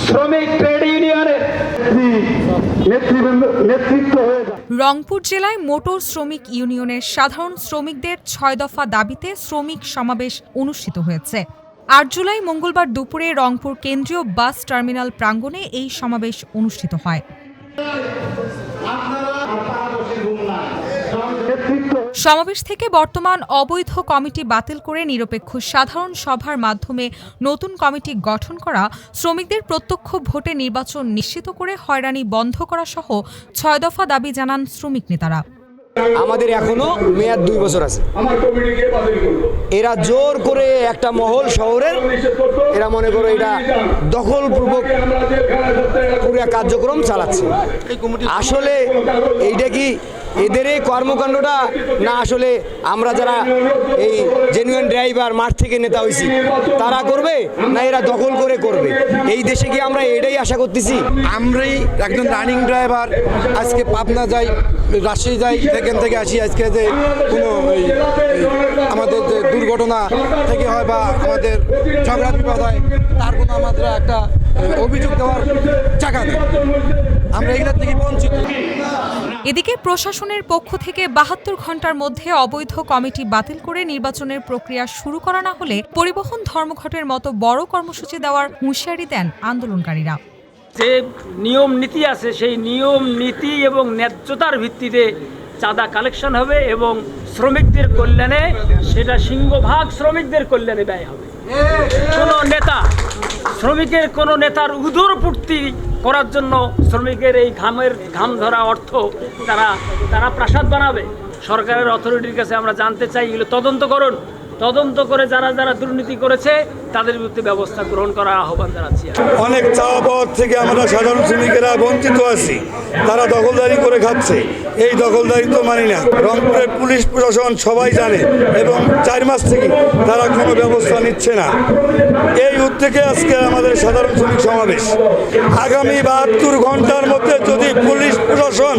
শ্রমিক ট্রেড ইউনিয়নের নেতৃত্ব হয়ে যায়। রংপুর জেলায় মোটর শ্রমিক ইউনিয়নের সাধারণ শ্রমিকদের ৬ দফা দাবিতে শ্রমিক সমাবেশ অনুষ্ঠিত হয়েছে। ৮ জুলাই মঙ্গলবার দুপুরে রংপুর কেন্দ্রীয় বাস টার্মিনাল প্রাঙ্গণে এই সমাবেশ অনুষ্ঠিত হয়। সমাবেশ থেকে বর্তমান অবৈধ কমিটি বাতিল করে নিরপেক্ষ সাধারণ সভার মাধ্যমে নতুন কমিটি গঠন করা, শ্রমিকদের প্রত্যক্ষ ভোটে নির্বাচন নিশ্চিত করে হয়রানি বন্ধ করা সহ ৬ দফা দাবি জানান শ্রমিক নেতারা। আমাদের এখনো মেয়াদ 2 বছর আছে। এরা জোর করে একটা মহল শহরের, এরা মনে করো এটা দখলপূর্বক পুরো কার্যক্রম চালাচ্ছে। আসলে এইটা কি এদের এই কর্মকাণ্ডটা না আসলে আমরা যারা এই জেনুইন ড্রাইভার মাঠ থেকে নেতা হয়েছি তারা করবে, না এরা দখল করে করবে? এই দেশে কি আমরা এটাই আশা করতেছি? আমরাই একজন রানিং ড্রাইভার, আজকে পাবনা যাই, রাজশাহী যাই, সেখান থেকে আসি। আজকে যে কোনো আমাদের যে দুর্ঘটনা থেকে হয় বা আমাদের ঝগড়া বিবাদ হয়, তার কোনো আমাদের একটা অভিযোগ দেওয়ার জায়গা নেই। আমরা এগুলোর থেকে বঞ্চিত। এদিকে প্রশাসনের পক্ষ থেকে ৭২ ঘণ্টার মধ্যে অবৈধ কমিটি বাতিল করে নির্বাচনের প্রক্রিয়া শুরু করা না হলে পরিবহন ধর্মঘটের মতো বড় কর্মসূচি দেওয়ার হুঁশিয়ারি দেন আন্দোলনকারীরা। যে নিয়ম নীতি আছে সেই নিয়ম নীতি এবং ন্যায্যতার ভিত্তিতে চাঁদা কালেকশন হবে এবং শ্রমিকদের কল্যাণে সেটা সিংহভাগ শ্রমিকদের কল্যাণে ব্যয় হবে। শ্রমিকের কোনো নেতার উদরপূর্তি করার জন্য শ্রমিকের এই ঘাম ধরা অর্থ তারা প্রাসাদ বানাবে। সরকারের অথরিটির কাছে আমরা জানতে চাই, এগুলো তদন্ত করে যারা দুর্নীতি করেছে তাদের বিরুদ্ধে ব্যবস্থা গ্রহণ করার আহ্বান জানাচ্ছি। অনেক চাওয়া পাওয়ার থেকে আমরা সাধারণ শ্রমিকেরা বঞ্চিত আছি। তারা দখলদারি করে খাচ্ছে, এই দখলদারি তো মানি না। রংপুরের পুলিশ প্রশাসন সবাই জানে এবং 4 মাস থেকে তারা কোনো ব্যবস্থা নিচ্ছে না। এই উদ্যোগে আজকে আমাদের সাধারণ শ্রমিক সমাবেশ। আগামী ৭২ ঘন্টার মধ্যে যদি পুলিশ প্রশাসন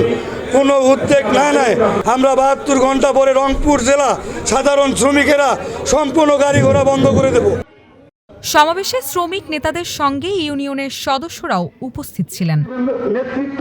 কোনো উদ্যোগ না নেয়, আমরা ৭২ ঘন্টা পরে রংপুর জেলা সাধারণ শ্রমিকেরা সম্পূর্ণ গাড়ি ঘোড়া বন্ধ করে দেব। সমাবেশে শ্রমিক নেতাদের সঙ্গে ইউনিয়নের সদস্যরাও উপস্থিত ছিলেন। নেতৃত্ব